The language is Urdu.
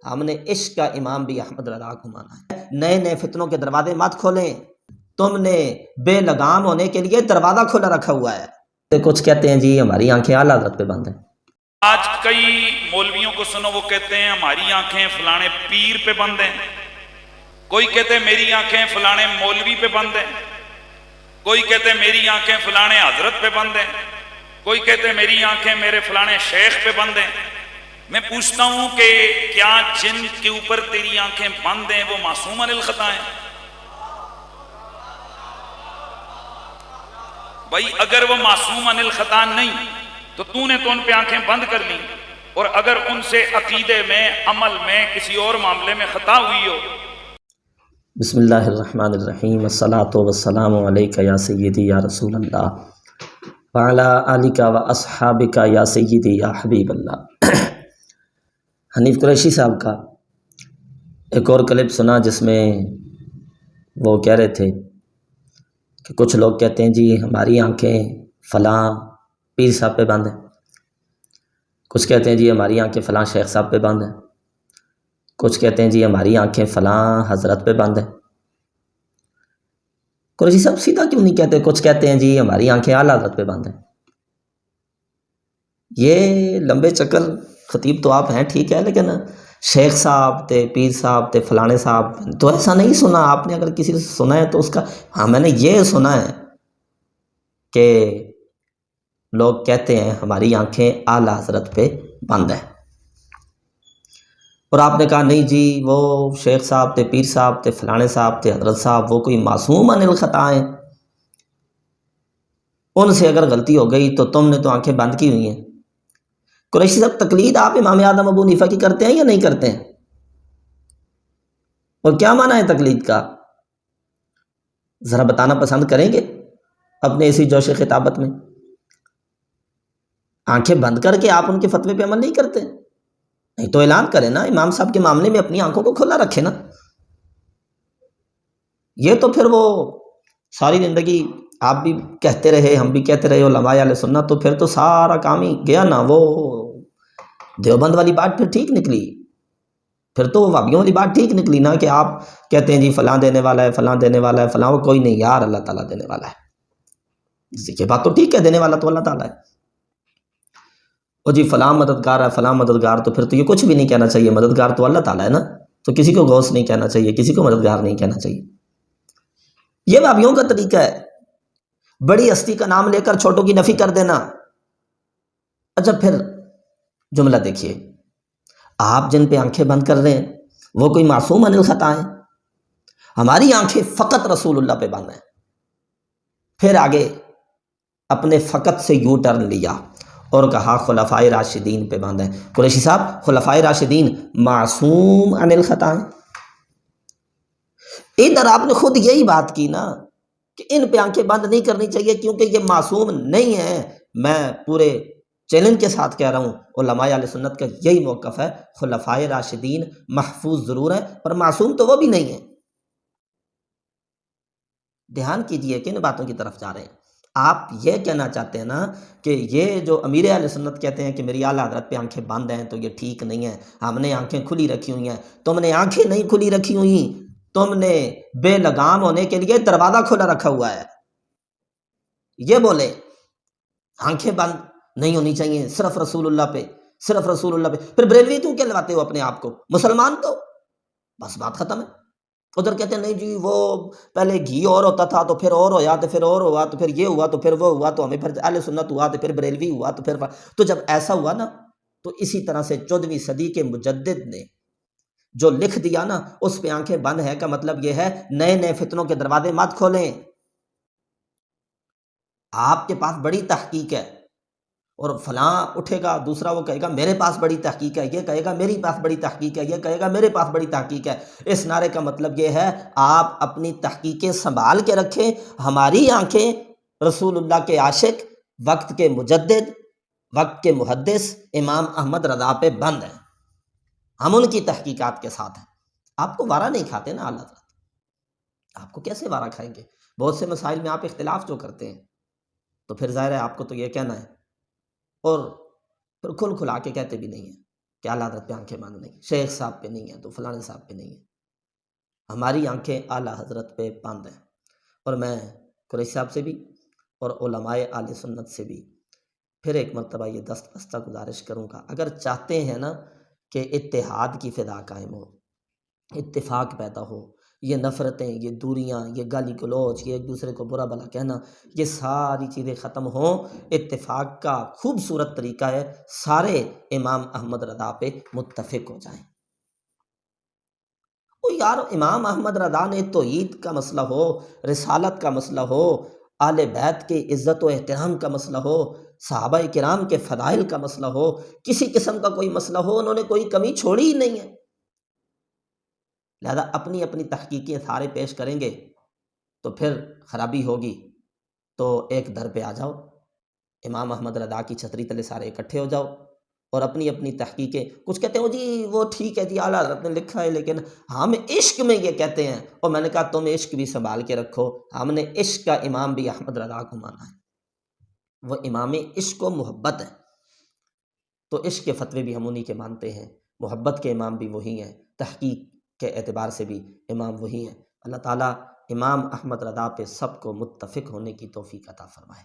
ہم نے عشق کا امام بھی احمد رضا کو مانا ہے۔ نئے نئے فتنوں کے دروازے مت کھولیں، تم نے بے لگام ہونے کے لیے دروازہ کھولا رکھا ہوا ہے۔ کچھ کہتے ہیں جی ہماری آنکھیں اعلیٰ حضرت پہ بند ہیں۔ آج کئی مولویوں کو سنو، وہ کہتے ہیں ہماری آنکھیں فلانے پیر پہ بند ہیں، کوئی کہتے ہیں میری آنکھیں فلانے مولوی پہ بند ہیں، کوئی کہتے ہیں میری آنکھیں فلانے حضرت پہ بند ہیں، کوئی کہتے ہیں میری آنکھیں میرے فلانے شیخ پہ بند ہیں۔ میں پوچھتا ہوں کہ کیا جن کے اوپر تیری آنکھیں بند ہیں وہ معصوم عن الخطا ہیں؟ بھائی اگر وہ معصوم عن الخطا نہیں تو نے تو ان پہ آنکھیں بند کر لی، اور اگر ان سے عقیدے میں، عمل میں، کسی اور معاملے میں خطا ہوئی ہو۔ بسم اللہ الرحمن الرحیم، الصلاۃ والسلام علیک یا سیدی یا رسول اللہ وعلی آلک و اصحابک یا سیدی یا حبیب اللہ۔ حنیف قریشی صاحب کا ایک اور کلپ سنا جس میں وہ کہہ رہے تھے کہ کچھ لوگ کہتے ہیں جی ہماری آنکھیں فلاں پیر صاحب پہ بند ہیں، کچھ کہتے ہیں جی ہماری آنکھیں فلاں شیخ صاحب پہ بند ہیں، کچھ کہتے ہیں جی ہماری آنکھیں فلاں حضرت پہ بند ہیں۔ قریشی صاحب سیدھا کیوں نہیں کہتے کچھ کہتے ہیں جی ہماری آنکھیں اعلیٰ حضرت پہ بند ہیں؟ یہ لمبے چکر خطیب تو آپ ہیں ٹھیک ہے، لیکن شیخ صاحب تے، پیر صاحب تے، فلانے صاحب تو ایسا نہیں سنا آپ نے۔ اگر کسی سے سنا ہے تو اس کا میں نے یہ سنا ہے کہ لوگ کہتے ہیں ہماری آنکھیں اعلیٰ حضرت پہ بند ہیں، اور آپ نے کہا نہیں جی وہ شیخ صاحب تے، پیر صاحب تے، فلانے صاحب تے، حضرت صاحب وہ کوئی معصوم عن الخطا ہیں، ان سے اگر غلطی ہو گئی تو تم نے تو آنکھیں بند کی ہوئی ہیں۔ قریشی صاحب تقلید آپ امام اعظم ابو حنیفہ کی کرتے ہیں یا نہیں کرتے ہیں؟ اور کیا معنی ہے تقلید کا؟ ذرا بتانا پسند کریں گے اپنے اسی جوش خطابت میں؟ آنکھیں بند کر کے آپ ان کے فتوے پہ عمل نہیں کرتے؟ نہیں تو اعلان کریں نا، امام صاحب کے معاملے میں اپنی آنکھوں کو کھلا رکھے نا۔ یہ تو پھر وہ ساری زندگی آپ بھی کہتے رہے، ہم بھی کہتے رہے علماء اہل سنت، تو پھر تو سارا کام ہی گیا نا۔ وہ دیوبند والی بات پھر ٹھیک نکلی، پھر تو وہابیوں والی بات ٹھیک نکلی نا کہ آپ کہتے ہیں جی فلاں دینے والا ہے، فلاں دینے والا ہے، فلاں، وہ کوئی نہیں یار، اللہ تعالیٰ دینے والا ہے۔ یہ بات تو ٹھیک ہے، دینے والا تو اللہ تعالیٰ ہے۔ اور جی فلاں مددگار ہے، فلاں مددگار، تو پھر تو یہ کچھ بھی نہیں کہنا چاہیے، مددگار تو اللہ تعالیٰ ہے نا، تو کسی کو غوث نہیں کہنا چاہیے، کسی کو مددگار نہیں کہنا چاہیے۔ یہ وہابیوں کا طریقہ ہے، بڑی ہستی کا نام لے کر چھوٹوں کی نفی کر دینا۔ اچھا پھر جملہ دیکھیے، آپ جن پہ آنکھیں بند کر رہے ہیں وہ کوئی معصوم عن الخطا ہیں؟ ہماری آنکھیں فقط رسول اللہ پہ بند ہیں۔ پھر آگے اپنے فقط سے یو ٹرن لیا اور کہا خلفائے راشدین پہ بند ہیں۔ قریشی صاحب خلفائے راشدین معصوم عن الخطا ہیں؟ ادھر آپ نے خود یہی بات کی نا کہ ان پہ آنکھیں بند نہیں کرنی چاہیے کیونکہ یہ معصوم نہیں ہیں۔ میں پورے چیلنج کے ساتھ کہہ رہا ہوں، علماء اہل سنت کا یہی موقف ہے، خلفائے راشدین محفوظ ضرور ہیں پر معصوم تو وہ بھی نہیں ہیں۔ دھیان کیجئے کن باتوں کی طرف جا رہے ہیں۔ آپ یہ کہنا چاہتے ہیں نا کہ یہ جو امیر اہل سنت کہتے ہیں کہ میری اعلیٰ حضرت پہ آنکھیں بند ہیں تو یہ ٹھیک نہیں ہے، ہم نے آنکھیں کھلی رکھی ہوئی ہیں۔ تم نے آنکھیں نہیں کھلی رکھی ہوئی، تم نے بے لگام ہونے کے لیے دروازہ کھولا رکھا ہوا ہے۔ یہ بولے آنکھیں بند نہیں ہونی چاہیے، صرف رسول اللہ پہ، صرف رسول اللہ پہ، پھر بریلوی کیوں کہلواتے ہو اپنے آپ کو؟ مسلمان تو بس بات ختم ہے۔ ادھر کہتے ہیں نہیں جی وہ پہلے گھی اور ہوتا تھا تو پھر اور ہوا تو پھر اور ہوا تو پھر یہ ہوا تو پھر وہ ہوا تو ہمیں پھر اہل سنت ہوا تو پھر بریلوی ہوا تو پھر تو جب ایسا ہوا نا تو اسی طرح سے 14ویں صدی کے مجدد نے جو لکھ دیا نا اس پہ آنکھیں بند ہے کا مطلب یہ ہے نئے نئے فتنوں کے دروازے مت کھولیں۔ آپ کے پاس بڑی تحقیق ہے اور فلاں اٹھے گا دوسرا وہ کہے گا میرے پاس بڑی تحقیق ہے، یہ کہے گا میری پاس بڑی تحقیق ہے، یہ کہے گا میرے پاس بڑی تحقیق ہے۔ اس نعرے کا مطلب یہ ہے آپ اپنی تحقیقیں سنبھال کے رکھیں۔ ہماری آنکھیں رسول اللہ کے عاشق، وقت کے مجدد، وقت کے محدث امام احمد رضا پہ بند ہیں، ہم ان کی تحقیقات کے ساتھ ہیں۔ آپ کو وارا نہیں کھاتے نا اللہ تعالیٰ، آپ کو کیسے وارا کھائیں گے؟ بہت سے مسائل میں آپ اختلاف جو کرتے ہیں تو پھر ظاہر ہے آپ کو تو یہ کہنا ہے، اور پھر کھل کھلا کے کہتے بھی نہیں ہیں۔ کہ اعلیٰ حضرت پہ آنکھیں باندھ نہیں، شیخ صاحب پہ نہیں ہے تو فلانے صاحب پہ نہیں ہے، ہماری آنکھیں اعلیٰ حضرت پہ باندھ ہیں۔ اور میں قریشی صاحب سے بھی اور علماء اہل سنت سے بھی پھر ایک مرتبہ یہ دست بستہ گزارش کروں گا، اگر چاہتے ہیں نا کہ اتحاد کی فضا قائم ہو، اتفاق پیدا ہو، یہ نفرتیں، یہ دوریاں، یہ گالی گلوچ، یہ ایک دوسرے کو برا بھلا کہنا، یہ ساری چیزیں ختم ہوں، اتفاق کا خوبصورت طریقہ ہے سارے امام احمد رضا پہ متفق ہو جائیں۔ او یار، امام احمد رضا نے توحید کا مسئلہ ہو، رسالت کا مسئلہ ہو، اہل بیت کی عزت و احترام کا مسئلہ ہو، صحابہ کرام کے فضائل کا مسئلہ ہو، کسی قسم کا کوئی مسئلہ ہو، انہوں نے کوئی کمی چھوڑی ہی نہیں ہے۔ لہذا اپنی اپنی تحقیقیں سارے پیش کریں گے تو پھر خرابی ہوگی، تو ایک در پہ آ جاؤ، امام احمد رضا کی چھتری تلے سارے اکٹھے ہو جاؤ اور اپنی اپنی تحقیقیں۔ کچھ کہتے ہیں جی وہ ٹھیک ہے جی اعلیٰ حضرت نے لکھا ہے لیکن ہم عشق میں یہ کہتے ہیں، اور میں نے کہا تم عشق بھی سنبھال کے رکھو، ہم نے عشق کا امام بھی احمد رضا کو مانا ہے، وہ امام عشق و محبت ہے، تو عشق کے فتوے بھی ہم انہی کے مانتے ہیں، محبت کے امام بھی وہی ہیں، تحقیق کے اعتبار سے بھی امام وہی ہیں۔ اللہ تعالیٰ امام احمد رضا پہ سب کو متفق ہونے کی توفیق عطا فرمائے۔